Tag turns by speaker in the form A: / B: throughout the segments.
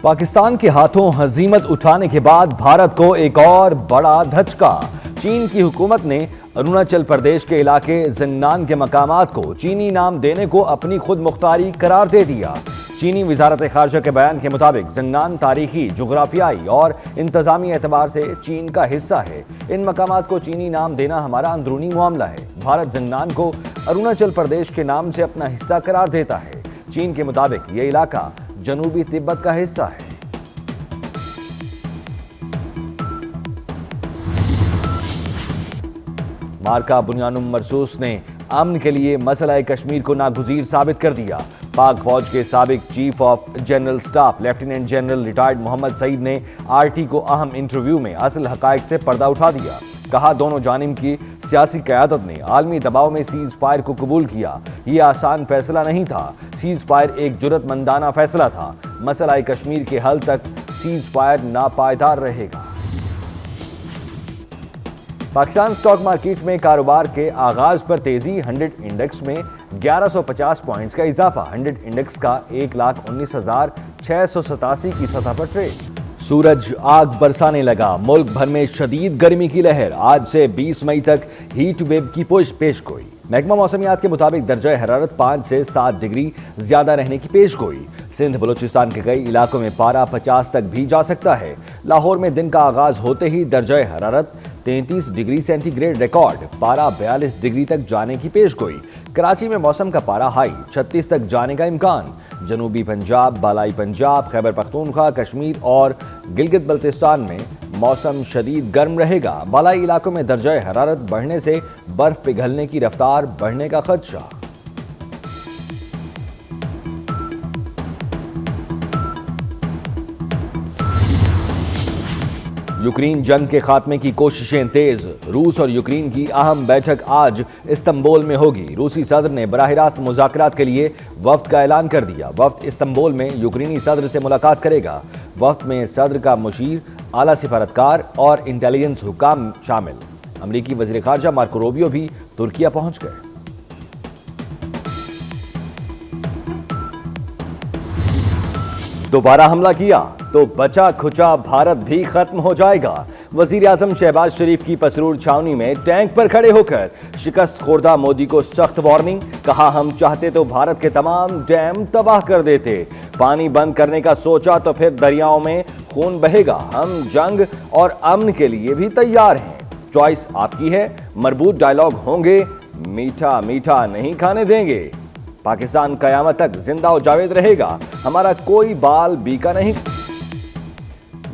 A: پاکستان کے ہاتھوں ہزیمت اٹھانے کے بعد بھارت کو ایک اور بڑا دھچکا۔ چین کی حکومت نے اروناچل پردیش کے علاقے زنگنان کے مقامات کو چینی نام دینے کو اپنی خود مختاری قرار دے دیا۔ چینی وزارت خارجہ کے بیان کے مطابق زنگنان تاریخی، جغرافیائی اور انتظامی اعتبار سے چین کا حصہ ہے۔ ان مقامات کو چینی نام دینا ہمارا اندرونی معاملہ ہے۔ بھارت زنگنان کو اروناچل پردیش کے نام سے اپنا حصہ قرار دیتا ہے۔ چین کے مطابق یہ علاقہ جنوبی تبت کا حصہ ہے۔ مارکا بنیانم مرسوس نے امن کے لیے مسئلہ کشمیر کو ناگزیر ثابت کر دیا۔ پاک فوج کے سابق chief of general staff lieutenant general retired Muhammad Saeed نے آر ٹی کو اہم انٹرویو میں اصل حقائق سے پردہ اٹھا دیا۔ کہا دونوں جانب کی سیاسی قیادت نے عالمی دباؤ میں سیز فائر کو قبول کیا۔ یہ آسان فیصلہ نہیں تھا۔ سیز فائر ایک جرأت مندانہ فیصلہ تھا۔ مسئلہ کشمیر کے حل تک سیز فائر ناپائیدار رہے گا۔ پاکستان سٹاک مارکیٹ میں کاروبار کے آغاز پر تیزی۔ 100 انڈیکس میں 1150 پوائنٹس کا اضافہ۔ 100 انڈیکس کا 1,19,687 کی سطح پر ٹریڈ۔ سورج آگ برسانے لگا۔ ملک بھر میں شدید گرمی کی لہر۔ آج سے 20 مئی تک ہیٹ ویو کی پیش گوئی۔ محکمہ موسمیات کے مطابق درجہ حرارت 5 سے 7 ڈگری زیادہ رہنے کی پیش گوئی۔ سندھ بلوچستان کے کئی علاقوں میں پارہ 50 تک بھی جا سکتا ہے۔ لاہور میں دن کا آغاز ہوتے ہی درجہ حرارت 33 ڈگری سینٹی گریڈ ریکارڈ، پارہ 42 ڈگری تک جانے کی پیش گوئی۔ کراچی میں موسم کا پارہ ہائی 36 تک جانے کا امکان۔ جنوبی پنجاب، بالائی پنجاب، خیبر پختونخوا، کشمیر اور گلگت بلتستان میں موسم شدید گرم رہے گا۔ بالائی علاقوں میں درجہ حرارت بڑھنے سے برف پگھلنے کی رفتار بڑھنے کا خدشہ۔ یوکرین جنگ کے خاتمے کی کوششیں تیز۔ روس اور یوکرین کی اہم بیٹھک آج استنبول میں ہوگی۔ روسی صدر نے براہ راست مذاکرات کے لیے وفد کا اعلان کر دیا۔ وفد استنبول میں یوکرینی صدر سے ملاقات کرے گا۔ وفد میں صدر کا مشیر، اعلیٰ سفارتکار اور انٹیلیجنس حکام شامل۔ امریکی وزیر خارجہ مارکو روبیو بھی ترکیہ پہنچ گئے۔ دوبارہ حملہ کیا تو بچا کھچا بھارت بھی ختم ہو جائے گا۔ وزیر اعظم شہباز شریف کی پسرور چھاونی میں ٹینک پر کھڑے ہو کر شکست خوردہ مودی کو سخت وارننگ۔ کہا ہم چاہتے تو بھارت کے تمام ڈیم تباہ کر دیتے۔ پانی بند کرنے کا سوچا تو پھر دریاؤں میں خون بہے گا۔ ہم جنگ اور امن کے لیے بھی تیار ہیں۔ چوائس آپ کی ہے۔ مربوط ڈائیلاگ ہوں گے۔ میٹھا میٹھا نہیں کھانے دیں گے۔ پاکستان قیامت تک زندہ و جاوید رہے گا۔ ہمارا کوئی بال بیکا نہیں۔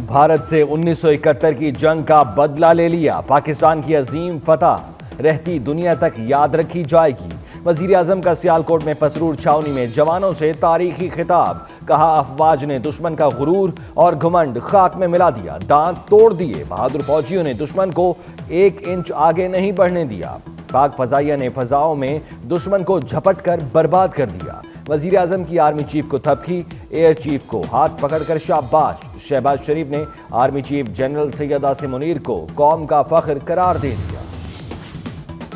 A: بھارت سے 1971 کی جنگ کا بدلہ لے لیا۔ پاکستان کی عظیم فتح رہتی دنیا تک یاد رکھی جائے گی۔ وزیر اعظم کا سیالکوٹ میں پسرور چھاونی میں جوانوں سے تاریخی خطاب۔ کہا افواج نے دشمن کا غرور اور گھمنڈ خاک میں ملا دیا، دانت توڑ دیے۔ بہادر فوجیوں نے دشمن کو 1 انچ آگے نہیں بڑھنے دیا۔ پاک فضائیہ نے فضاؤں میں دشمن کو جھپٹ کر برباد کر دیا۔ وزیر اعظم کی آرمی چیف کو تھپکی، ایئر چیف کو ہاتھ پکڑ کر شاباش۔ شہباز شریف نے army chief general Syed Asim Munir کو قوم کا فخر قرار دے دیا۔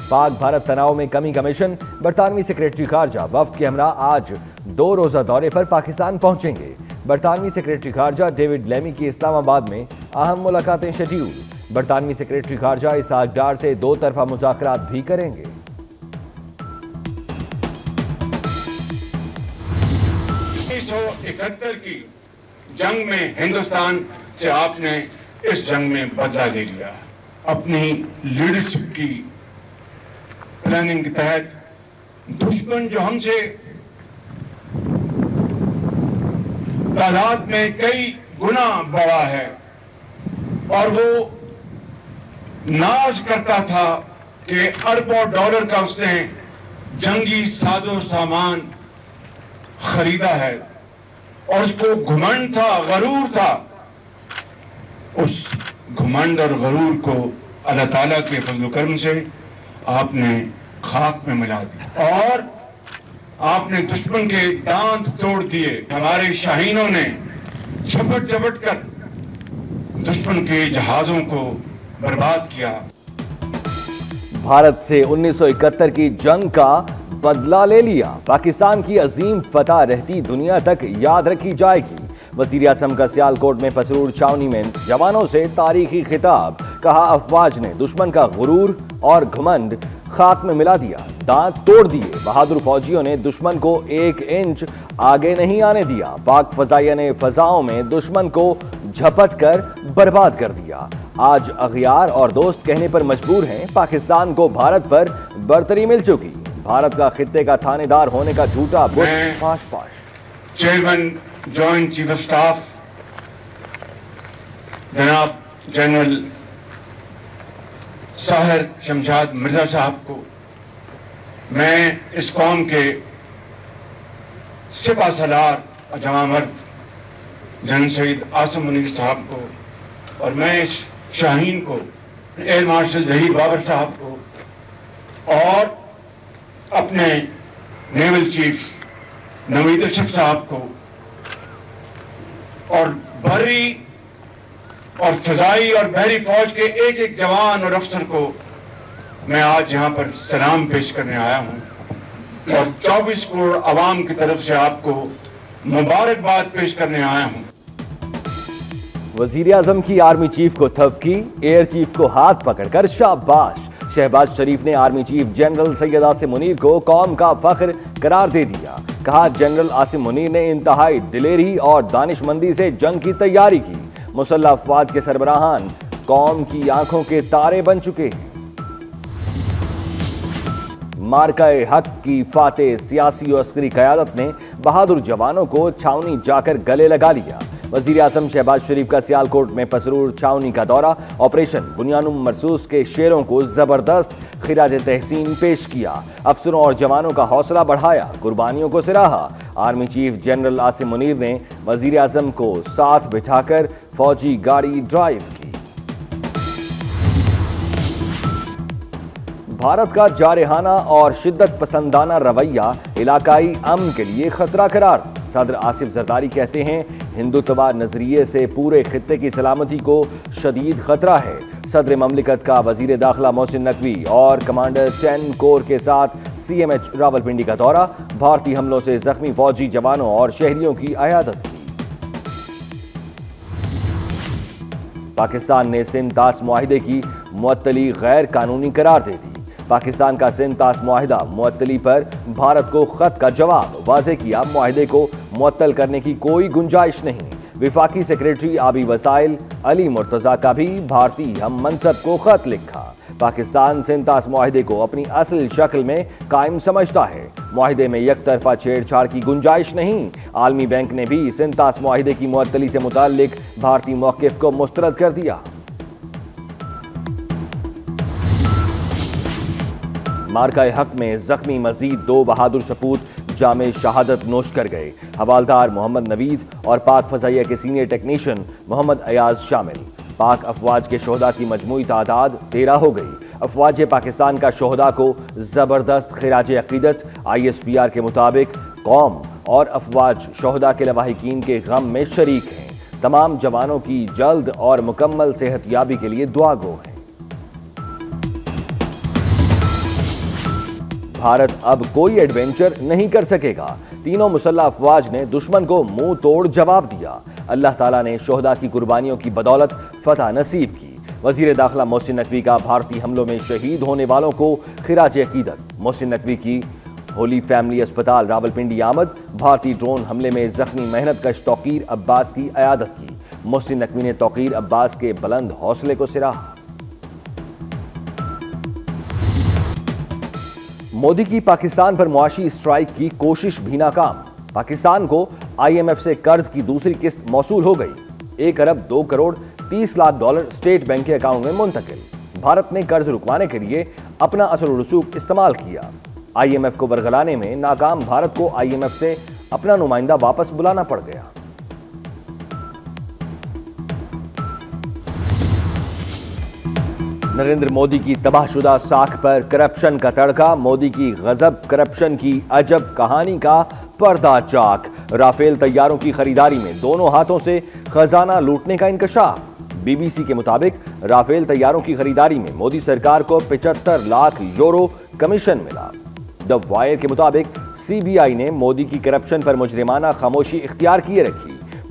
A: پاک بھارت تناؤ میں کمی کا مشن۔ برطانوی سیکریٹری خارجہ وفد کے ہمراہ آج 2 روزہ دورے پر پاکستان پہنچیں گے۔ برطانوی سیکریٹری خارجہ ڈیوڈ لیمی کی اسلام آباد میں اہم ملاقاتیں شیڈیول۔ برطانوی سیکریٹری خارجہ اسحاق ڈار سے 2 طرفہ مذاکرات بھی کریں گے۔
B: 1971 کی جنگ میں ہندوستان سے آپ نے اس جنگ میں بدلہ لے لیا۔ اپنی لیڈرشپ کی پلاننگ کے تحت دشمن جو ہم سے تعداد میں کئی گنا بڑا ہے اور وہ ناز کرتا تھا کہ اربوں ڈالر کا اس نے جنگی ساز و سامان خریدا ہے اور اس کو گھمنڈ تھا، غرور تھا، اس گھمنڈ اور غرور کو اللہ تعالیٰ کے فضل و کرم سے آپ نے خاک میں ملا دیا اور آپ نے دشمن کے دانت توڑ دیے۔ ہمارے شاہینوں نے جھپٹ کر دشمن کے جہازوں کو برباد کیا۔
A: بھارت سے 1971 کی جنگ کا بدلہ لے لیا۔ پاکستان کی عظیم فتح رہتی دنیا تک یاد رکھی جائے گی۔ وزیر اعظم کا سیالکوٹ میں پسرور چھاونی میں جوانوں سے تاریخی خطاب، کہا افواج نے دشمن کا غرور اور گھمنڈ خاک میں ملا دیا، دانت توڑ دیے، بہادر فوجیوں نے دشمن کو 1 انچ آگے نہیں آنے دیا، پاک فضائیہ نے فضاؤں میں دشمن کو جھپٹ کر برباد کر دیا۔ آج اغیار اور دوست کہنے پر مجبور ہیں، پاکستان کو بھارت پر برتری مل چکی، بھارت کا خطے کا تھانے دار ہونے کا جھوٹا بت پاش پاش۔
B: Chairman joint chief of staff جناب جنرل ساحر شمشاد مرزا صاحب کو، میں اس قوم کے سپہ سالار اور جوان مرد جنرل شہید عاصم منیر صاحب کو، اور میں اس شاہین کو، ایئر مارشل ظہیر بابر صاحب کو، اور اپنے نیول چیف نوید اشرف صاحب کو، اور بحری اور فضائی اور بحری فوج کے ایک ایک جوان اور افسر کو میں آج یہاں پر سلام پیش کرنے آیا ہوں، اور 24 کروڑ عوام کی طرف سے آپ کو مبارکباد پیش کرنے آیا ہوں۔
A: وزیر اعظم کی آرمی چیف کو تھپکی، ایئر چیف کو ہاتھ پکڑ کر شاباش۔ شہباز شریف نے army chief general Syed Asim Munir کو قوم کا فخر قرار دے دیا، کہا جنرل عاصم منیر نے انتہائی دلیری اور دانش مندی سے جنگ کی تیاری کی، مسلح افواج کے سربراہان قوم کی آنکھوں کے تارے بن چکے ہیں۔ مارکہ حق کی فاتح سیاسی و عسکری قیادت نے بہادر جوانوں کو چھاونی جا کر گلے لگا لیا۔ وزیر اعظم شہباز شریف کا سیالکوٹ میں پسرور چھاونی کا دورہ، آپریشن بنیانم مرصوص کے شیروں کو زبردست خراج تحسین پیش کیا، افسروں اور جوانوں کا حوصلہ بڑھایا، قربانیوں کو سراہا۔ Army chief general Asim Munir نے وزیر اعظم کو ساتھ بٹھا کر فوجی گاڑی ڈرائیو کی۔ بھارت کا جارحانہ اور شدت پسندانہ رویہ علاقائی امن کے لیے خطرہ قرار۔ صدر آصف زرداری کہتے ہیں ہندوتوا نظریے سے پورے خطے کی سلامتی کو شدید خطرہ ہے۔ صدر مملکت کا وزیر داخلہ محسن نقوی اور کمانڈر 10 کور کے ساتھ CMH راولپنڈی کا دورہ، بھارتی حملوں سے زخمی فوجی جوانوں اور شہریوں کی عیادت کی۔ پاکستان نے سندھ طاس معاہدے کی معطلی غیر قانونی قرار دے دی۔ پاکستان کا سندھ طاس معاہدہ معطلی پر بھارت کو خط کا جواب، واضح کیا معاہدے کو معطل کرنے کی کوئی گنجائش نہیں۔ وفاقی سیکریٹری آبی وسائل علی مرتضیٰ کا بھی بھارتی ہم منصب کو خط لکھا۔ پاکستان سندھ طاس معاہدے کو اپنی اصل شکل میں قائم سمجھتا ہے، معاہدے میں یک طرفہ چھیڑ چھاڑ کی گنجائش نہیں۔ عالمی بینک نے بھی سندھ طاس معاہدے کی معطلی سے متعلق بھارتی موقف کو مسترد کر دیا۔ مارکہ حق میں زخمی مزید 2 بہادر سپوت جام شہادت نوش کر گئے، حوالدار محمد نوید اور پاک فضائیہ کے سینئر ٹیکنیشین محمد ایاز شامل۔ پاک افواج کے شہداء کی مجموعی تعداد 13 ہو گئی۔ افواج پاکستان کا شہداء کو زبردست خراج عقیدت۔ ISPR کے مطابق قوم اور افواج شہداء کے لواحقین کے غم میں شریک ہیں، تمام جوانوں کی جلد اور مکمل صحت یابی کے لیے دعا گو ہیں۔ بھارت اب کوئی ایڈونچر نہیں کر سکے گا، تینوں مسلح افواج نے دشمن کو منہ توڑ جواب دیا۔ اللہ تعالیٰ نے شہداء کی قربانیوں کی بدولت فتح نصیب کی۔ وزیر داخلہ محسن نقوی کا بھارتی حملوں میں شہید ہونے والوں کو خراج عقیدت۔ محسن نقوی کی ہولی فیملی اسپتال راولپنڈی آمد، بھارتی ڈرون حملے میں زخمی محنت کش توقیر عباس کی عیادت کی۔ محسن نقوی نے توقیر عباس کے بلند حوصلے کو سراہا۔ مودی کی پاکستان پر معاشی اسٹرائیک کی کوشش بھی ناکام۔ پاکستان کو IMF سے قرض کی دوسری قسط موصول ہو گئی، 1 ارب 2 crore 30 lakh dollar state bank کے اکاؤنٹ میں منتقل۔ بھارت نے قرض رکوانے کے لیے اپنا اثر و رسوخ استعمال کیا۔ IMF کو ورگلانے میں ناکام بھارت کو IMF سے اپنا نمائندہ واپس بلانا پڑ گیا۔ نریندر مودی کی تباہ شدہ ساکھ پر کرپشن کا تڑکا، مودی کی غضب کرپشن کی عجب کہانی کا پردہ چاک۔ رافیل طیاروں کی خریداری میں دونوں ہاتھوں سے خزانہ لوٹنے کا انکشاف۔ BBC کے مطابق رافیل طیاروں کی خریداری میں مودی سرکار کو 75 لاکھ یورو کمیشن ملا۔ دی وائر کے مطابق CBI نے مودی کی کرپشن پر مجرمانہ خاموشی اختیار کیے رکھی۔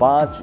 A: 5